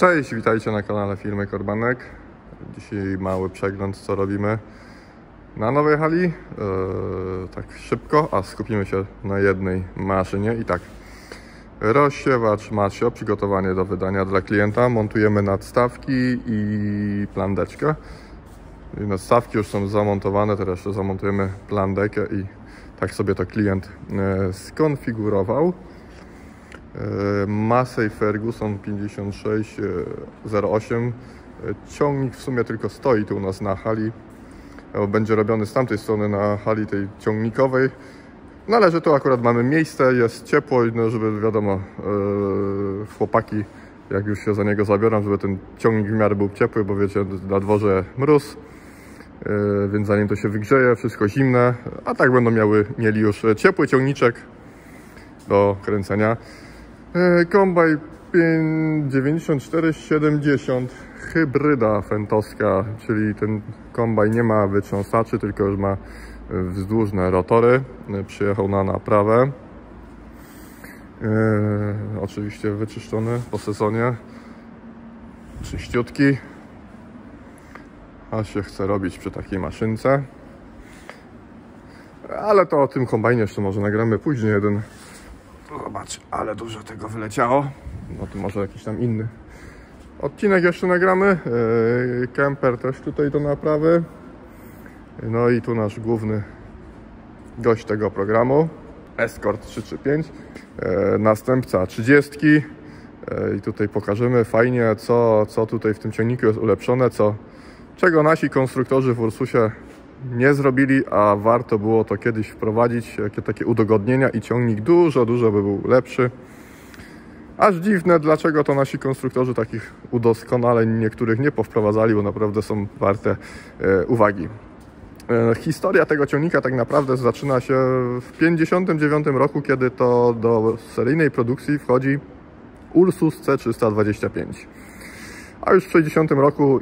Cześć, witajcie na kanale firmy Korbanek. Dzisiaj mały przegląd, co robimy na nowej hali. Tak szybko, a skupimy się na jednej maszynie. I tak, rozsiewacz Masio, przygotowanie do wydania dla klienta. Montujemy nadstawki i plandeczkę. Nadstawki już są zamontowane, teraz jeszcze zamontujemy plandekę i tak sobie to klient skonfigurował. Massey Ferguson 5608. Ciągnik w sumie tylko stoi tu u nas na hali, będzie robiony z tamtej strony na hali tej ciągnikowej. No ale że tu akurat mamy miejsce, jest ciepło, no żeby wiadomo, chłopaki jak już się za niego zabiorą, żeby ten ciągnik w miarę był ciepły, bo wiecie, na dworze mróz, więc zanim to się wygrzeje, wszystko zimne, a tak będą mieli już ciepły ciągniczek do kręcenia. Kombaj 9470, hybryda fentowska, czyli ten kombaj nie ma wytrząsaczy, tylko już ma wzdłużne rotory. Przyjechał na naprawę. Oczywiście wyczyszczony po sezonie, czyściutki, a się chce robić przy takiej maszynce. Ale to o tym kombajnie jeszcze może nagramy później jeden. Zobacz, ale dużo tego wyleciało. No to może jakiś tam inny odcinek jeszcze nagramy. Kemper też tutaj do naprawy. No i tu nasz główny gość tego programu, Escort 335, następca 30. I tutaj pokażemy fajnie, co tutaj w tym ciągniku jest ulepszone, czego nasi konstruktorzy w Ursusie nie zrobili, a warto było to kiedyś wprowadzić, jakie takie udogodnienia, i ciągnik dużo by był lepszy. Aż dziwne, dlaczego to nasi konstruktorzy takich udoskonaleń niektórych nie powprowadzali, bo naprawdę są warte uwagi. Historia tego ciągnika tak naprawdę zaczyna się w 1959 roku, kiedy to do seryjnej produkcji wchodzi Ursus C325. A już w 1960 roku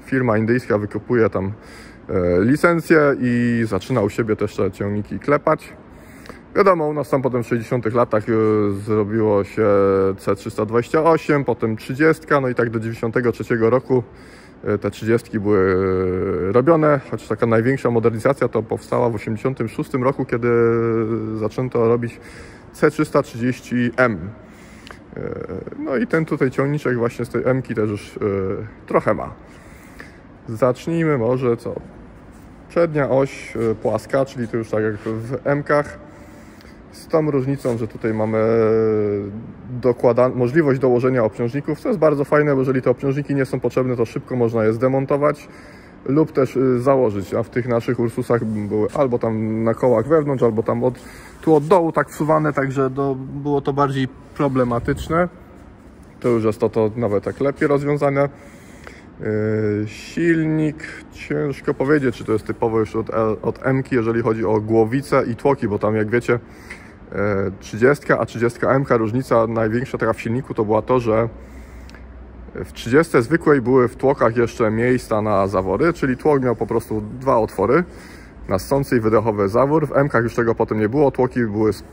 firma indyjska wykupuje tam licencję i zaczyna u siebie też te ciągniki klepać. Wiadomo, u nas tam potem w 60 latach zrobiło się C328, potem 30, no i tak do 93 roku te 30 były robione, choć taka największa modernizacja to powstała w 86 roku, kiedy zaczęto robić C330M. No i ten tutaj ciągniczek właśnie z tej M-ki też już trochę ma. Zacznijmy może przednia oś płaska, czyli to już tak jak w M-kach, z tą różnicą, że tutaj mamy możliwość dołożenia obciążników, co jest bardzo fajne, bo jeżeli te obciążniki nie są potrzebne, to szybko można je zdemontować lub też założyć, a w tych naszych Ursusach były albo tam na kołach wewnątrz, albo tam tu od dołu tak wsuwane, także było to bardziej problematyczne. To już jest to nawet tak lepiej rozwiązane. Silnik, ciężko powiedzieć, czy to jest typowo już od M-ki, jeżeli chodzi o głowicę i tłoki, bo tam jak wiecie 30 a 30M, różnica największa taka w silniku to była to, że w 30 zwykłej były w tłokach jeszcze miejsca na zawory, czyli tłok miał po prostu dwa otwory na ssący i wydechowy zawór. W M-kach już tego potem nie było, tłoki były z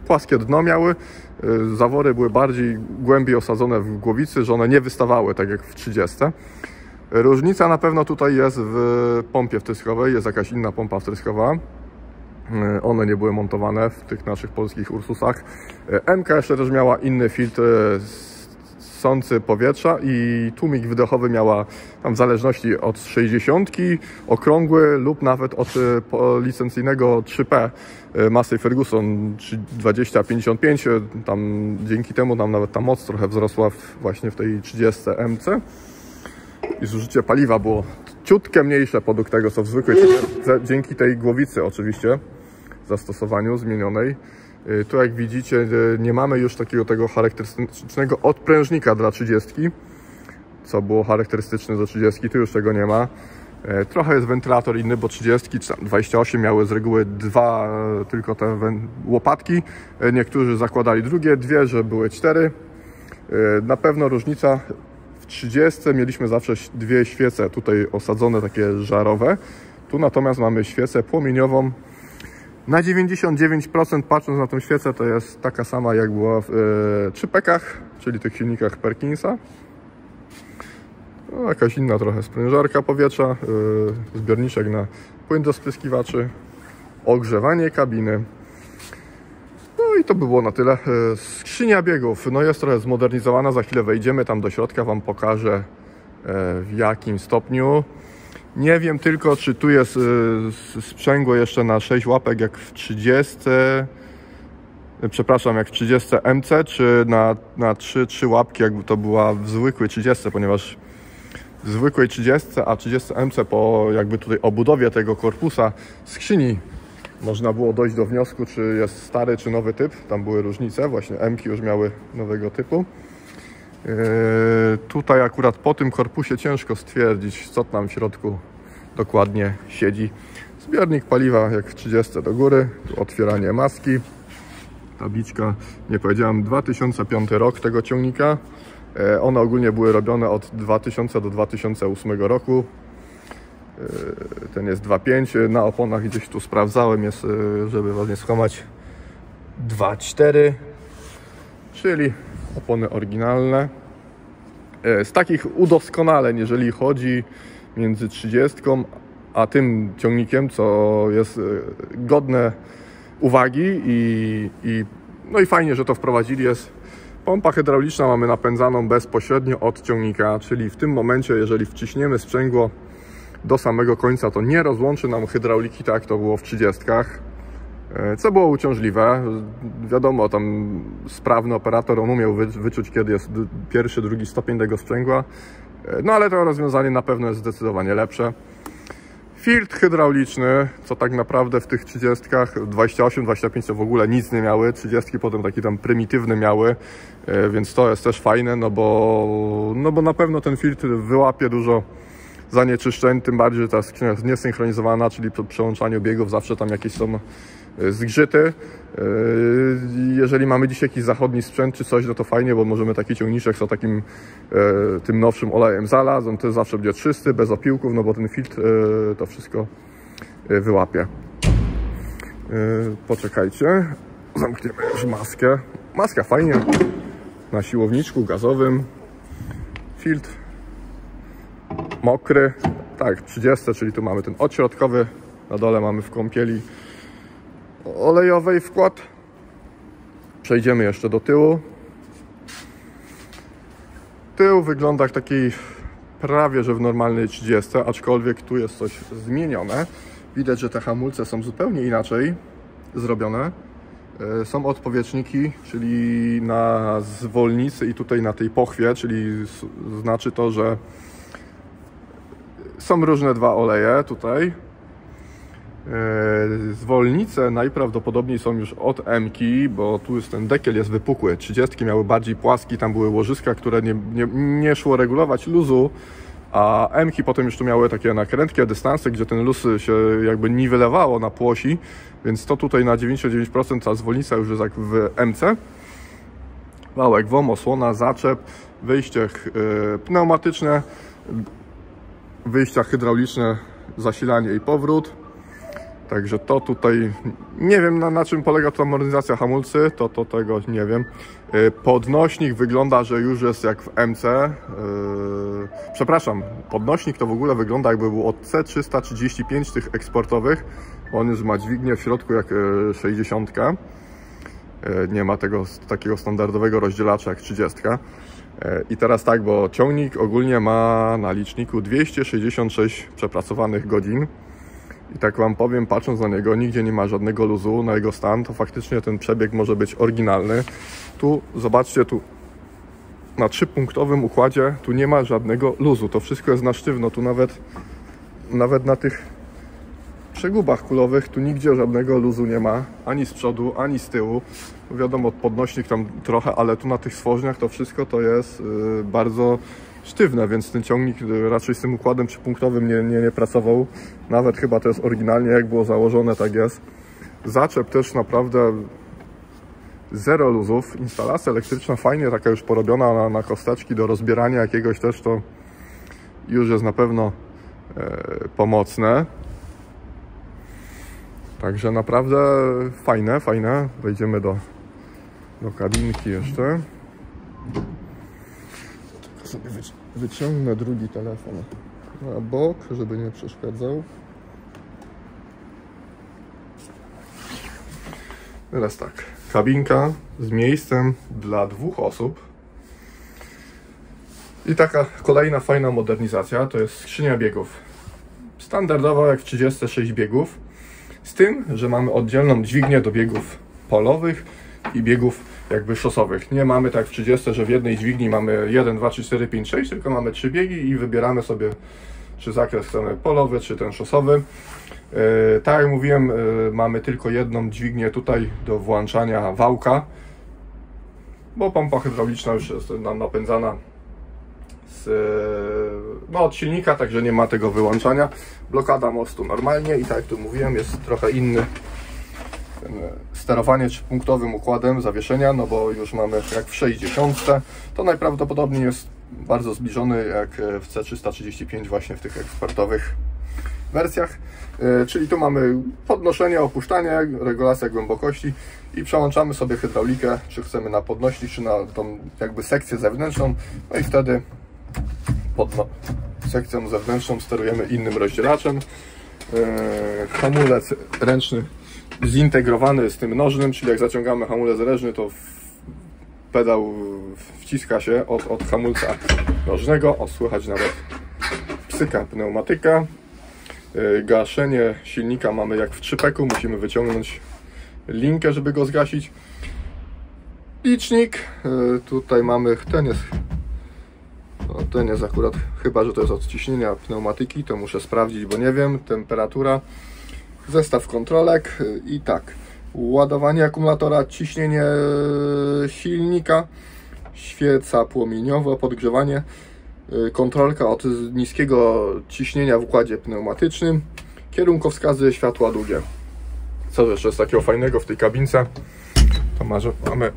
płaskie dno miały, zawory były bardziej głębiej osadzone w głowicy, że one nie wystawały tak jak w 30. Różnica na pewno tutaj jest w pompie wtryskowej, jest jakaś inna pompa wtryskowa. One nie były montowane w tych naszych polskich Ursusach. M-ka jeszcze też miała inny filtr ssący powietrza i tłumik wydechowy miała tam w zależności od 60 okrągły lub nawet od licencyjnego 3P Massey Ferguson 2055. Tam dzięki temu nam nawet ta moc trochę wzrosła właśnie w tej 30 MC i zużycie paliwa było ciutkę mniejsze podług tego co w zwykłej, dzięki tej głowicy oczywiście zastosowaniu zmienionej. Tu jak widzicie nie mamy już takiego tego charakterystycznego odprężnika dla 30, co było charakterystyczne do 30, tu już tego nie ma. Trochę jest wentylator inny, bo 30 czy 28 miały z reguły dwa tylko te łopatki, niektórzy zakładali dwie, że były 4. Na pewno różnica, w 30 mieliśmy zawsze dwie świece tutaj osadzone, takie żarowe. Tu natomiast mamy świecę płomieniową. Na 99% patrząc na tę świecę to jest taka sama jak była w 3P-kach, czyli tych silnikach Perkinsa. No, jakaś inna trochę sprężarka powietrza, zbiorniczek na płyn do spryskiwaczy, ogrzewanie kabiny. No i to by było na tyle. Skrzynia biegów, no jest trochę zmodernizowana, za chwilę wejdziemy tam do środka, Wam pokażę w jakim stopniu. Nie wiem tylko, czy tu jest sprzęgło jeszcze na 6 łapek jak w 30, przepraszam, jak w 30 MC, czy na 3 łapki jakby to była w zwykłej 30, ponieważ w zwykłej 30, a 30 MC po jakby tutaj obudowie tego korpusa skrzyni można było dojść do wniosku, czy jest stary, czy nowy typ. Tam były różnice, właśnie M-ki już miały nowego typu. Tutaj akurat po tym korpusie ciężko stwierdzić, co tam w środku dokładnie siedzi. Zbiornik paliwa jak w 30 do góry, tu otwieranie maski, tabliczka, nie powiedziałem, 2005 rok tego ciągnika. One ogólnie były robione od 2000 do 2008 roku. Ten jest 2.5, na oponach gdzieś tu sprawdzałem, jest, żeby Was nie skłamać, 2.4, czyli opony oryginalne. Z takich udoskonaleń, jeżeli chodzi między 30 a tym ciągnikiem, co jest godne uwagi no i fajnie, że to wprowadzili, jest pompa hydrauliczna, mamy napędzaną bezpośrednio od ciągnika, czyli w tym momencie, jeżeli wciśniemy sprzęgło do samego końca, to nie rozłączy nam hydrauliki, tak jak to było w 30, co było uciążliwe. Wiadomo, tam sprawny operator, on umiał wyczuć, kiedy jest pierwszy, drugi stopień tego sprzęgła, no ale to rozwiązanie na pewno jest zdecydowanie lepsze. Filtr hydrauliczny, co tak naprawdę w tych 30, 28, 25 to w ogóle nic nie miały, 30 potem taki tam prymitywny miały, więc to jest też fajne, no bo na pewno ten filtr wyłapie dużo zanieczyszczeń, tym bardziej, że ta skrzynia jest niesynchronizowana, czyli przy przełączaniu biegów zawsze tam jakieś są zgrzyty. Jeżeli mamy dziś jakiś zachodni sprzęt czy coś, no to fajnie, bo możemy taki ciągniczek z takim tym nowszym olejem zalać, on to zawsze będzie czysty, bez opiłków, no bo ten filtr to wszystko wyłapie. Poczekajcie, zamkniemy już maskę. Maska fajnie, na siłowniczku gazowym, filtr mokry, tak, 30, czyli tu mamy ten odśrodkowy, na dole mamy w kąpieli olejowej wkład. Przejdziemy jeszcze do tyłu. Tył wygląda jak taki prawie, że w normalnej 30, aczkolwiek tu jest coś zmienione. Widać, że te hamulce są zupełnie inaczej zrobione. Są odpowietrzniki, czyli na zwolnicy i tutaj na tej pochwie, czyli znaczy to, że są różne dwa oleje tutaj. Zwolnice najprawdopodobniej są już od M-ki, bo tu jest ten dekiel jest wypukły. 30 miały bardziej płaski, tam były łożyska, które nie szło regulować luzu, a M-ki potem już tu miały takie nakrętkie dystanse, gdzie ten luz się jakby niwelowało na płosi, więc to tutaj na 99% ta zwolnica już jest jak w M-ce. Wałek WOM, osłona, zaczep, wyjście pneumatyczne, wyjścia hydrauliczne, zasilanie i powrót. Także to tutaj, nie wiem na czym polega ta modernizacja hamulcy, to tego nie wiem. Podnośnik wygląda, że już jest jak w MC. Przepraszam, podnośnik to w ogóle wygląda jakby był od C335 tych eksportowych. On już ma dźwignię w środku jak 60. Nie ma takiego standardowego rozdzielacza jak 30. I teraz tak, bo ciągnik ogólnie ma na liczniku 266 przepracowanych godzin. I tak Wam powiem, patrząc na niego, nigdzie nie ma żadnego luzu na jego stan, to faktycznie ten przebieg może być oryginalny. Tu, zobaczcie, tu na 3-punktowym układzie, tu nie ma żadnego luzu, to wszystko jest na sztywno, tu nawet na tych przegubach kulowych, tu nigdzie żadnego luzu nie ma, ani z przodu, ani z tyłu. Wiadomo, podnośnik tam trochę, ale tu na tych stworzeniach to wszystko to jest bardzo sztywne, więc ten ciągnik raczej z tym układem trzypunktowym nie pracował. Nawet chyba to jest oryginalnie, jak było założone, tak jest. Zaczep też naprawdę zero luzów. Instalacja elektryczna fajnie, taka już porobiona na kosteczki do rozbierania jakiegoś też, to już jest na pewno pomocne. Także naprawdę fajne. Wejdziemy do kabinki jeszcze. sobie wyciągnę drugi telefon na bok, żeby nie przeszkadzał. Teraz tak, kabinka z miejscem dla 2 osób. I taka kolejna fajna modernizacja to jest skrzynia biegów. Standardowo jak 36 biegów, z tym, że mamy oddzielną dźwignię do biegów polowych i biegów jakby szosowych. Nie mamy tak w 30, że w jednej dźwigni mamy 1, 2, 3, 4, 5, 6, tylko mamy 3 biegi i wybieramy sobie, czy zakres chcemy polowy, czy ten szosowy. Tak jak mówiłem, mamy tylko jedną dźwignię tutaj do włączania wałka, bo pompa hydrauliczna już jest nam napędzana od silnika, także nie ma tego wyłączania. Blokada mostu normalnie i tak jak tu mówiłem, jest trochę inny sterowanie punktowym układem zawieszenia, no bo już mamy jak w 60. To najprawdopodobniej jest bardzo zbliżony jak w C335 właśnie w tych ekspertowych wersjach. Czyli tu mamy podnoszenie, opuszczanie, regulacja głębokości i przełączamy sobie hydraulikę, czy chcemy na podnośnik, czy na tą jakby sekcję zewnętrzną, no i wtedy pod sekcją zewnętrzną sterujemy innym rozdzielaczem. Hamulec ręczny zintegrowany z tym nożnym, czyli jak zaciągamy hamulec ręczny, to pedał wciska się od hamulca nożnego. Słychać nawet psyka pneumatyka. Gaszenie silnika mamy jak w 3-peku, musimy wyciągnąć linkę, żeby go zgasić. Licznik, tutaj mamy, ten jest akurat, chyba że to jest od ciśnienia pneumatyki, to muszę sprawdzić, bo nie wiem. Temperatura, zestaw kontrolek i tak, ładowanie akumulatora, ciśnienie silnika, świeca płomieniowa, podgrzewanie, kontrolka od niskiego ciśnienia w układzie pneumatycznym, kierunkowskazy, światła długie. Co jeszcze jest takiego fajnego w tej kabince? To mamy,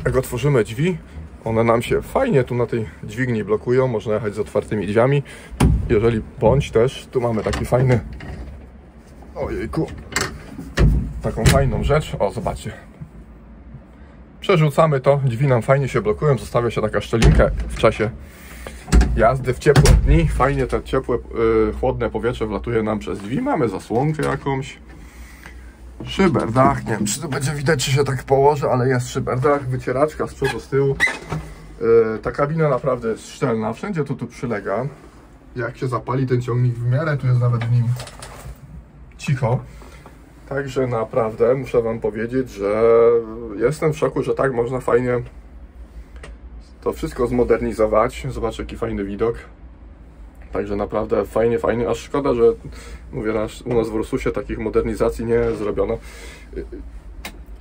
jak otworzymy drzwi, one nam się fajnie tu na tej dźwigni blokują, można jechać z otwartymi drzwiami. Jeżeli bądź też, tu mamy taki fajny, ojejku, taką fajną rzecz, zobaczcie. Przerzucamy to, drzwi nam fajnie się blokują, zostawia się taka szczelinka w czasie jazdy w ciepłe dni. Fajnie te ciepłe, chłodne powietrze wlatuje nam przez drzwi. Mamy zasłonkę jakąś. Szyberdach, nie wiem czy to będzie widać, czy się tak położy, ale jest szyberdach, wycieraczka z przodu, z tyłu. Ta kabina naprawdę jest szczelna, wszędzie to tu przylega. Jak się zapali ten ciągnik w miarę, tu jest nawet w nim cicho. Także naprawdę muszę wam powiedzieć, że jestem w szoku, że tak można fajnie to wszystko zmodernizować. Zobaczcie, jaki fajny widok. Także naprawdę fajnie, fajnie. Aż szkoda, że mówię, u nas w Ursusie takich modernizacji nie zrobiono.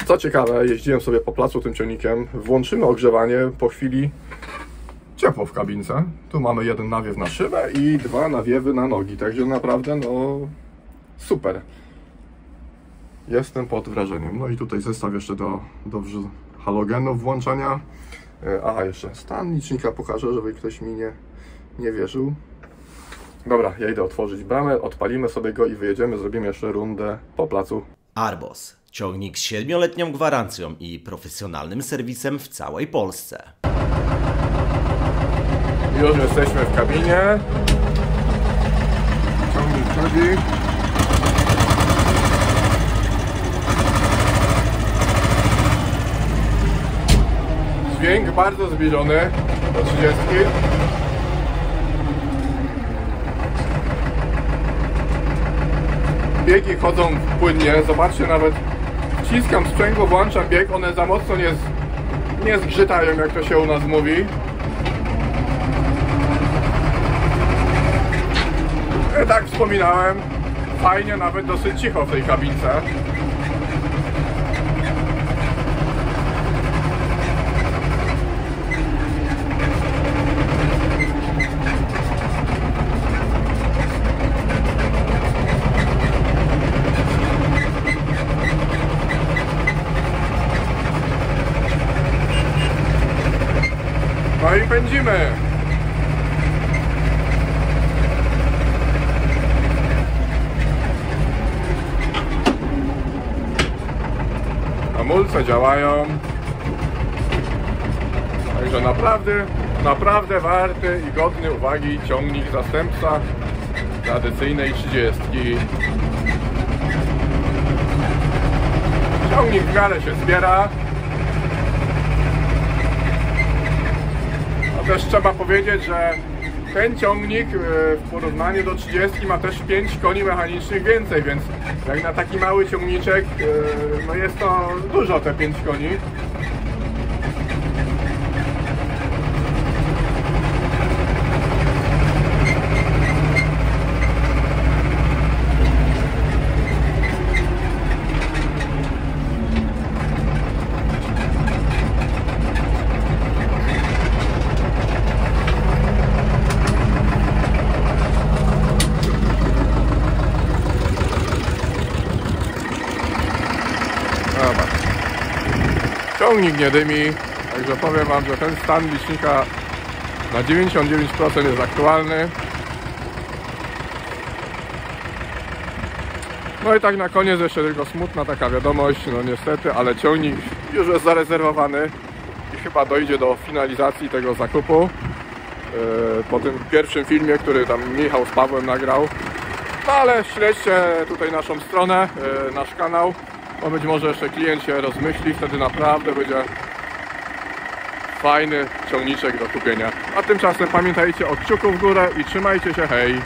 Co ciekawe, jeździłem sobie po placu tym ciągnikiem. Włączymy ogrzewanie, po chwili ciepło w kabince. Tu mamy jeden nawiew na szybę i 2 nawiewy na nogi. Także naprawdę no super. Jestem pod wrażeniem. No i tutaj zestaw jeszcze do halogenów włączania. Aha, jeszcze stan licznika pokażę, żeby ktoś mi nie wierzył. Dobra, ja idę otworzyć bramę, odpalimy sobie go i wyjedziemy, zrobimy jeszcze rundę po placu. Arbos. Ciągnik z 7-letnią gwarancją i profesjonalnym serwisem w całej Polsce. Już jesteśmy w kabinie. Ciągnik chodzi. Dźwięk bardzo zbliżony do 30. Biegi chodzą płynnie, zobaczcie, nawet wciskam sprzęgło, włączam bieg, one za mocno nie zgrzytają, jak to się u nas mówi. Tak wspominałem, fajnie, nawet dosyć cicho w tej kabince. No i pędzimy. Hamulce działają. Także naprawdę naprawdę warty i godny uwagi ciągnik zastępca tradycyjnej 30. Ciągnik w miarę się zbiera. No też trzeba powiedzieć, że ten ciągnik w porównaniu do 30 ma też 5 koni mechanicznych więcej, więc jak na taki mały ciągniczek, no jest to dużo, te 5 koni. Ciągnik nie dymi, także powiem Wam, że ten stan licznika na 99% jest aktualny. No i tak na koniec jeszcze tylko smutna taka wiadomość, no niestety, ale ciągnik już jest zarezerwowany i chyba dojdzie do finalizacji tego zakupu po tym pierwszym filmie, który tam Michał z Pawłem nagrał. No ale śledźcie tutaj naszą stronę, nasz kanał. No być może jeszcze klient się rozmyśli, wtedy naprawdę będzie fajny ciągniczek do kupienia. A tymczasem pamiętajcie o kciuku w górę i trzymajcie się, hej!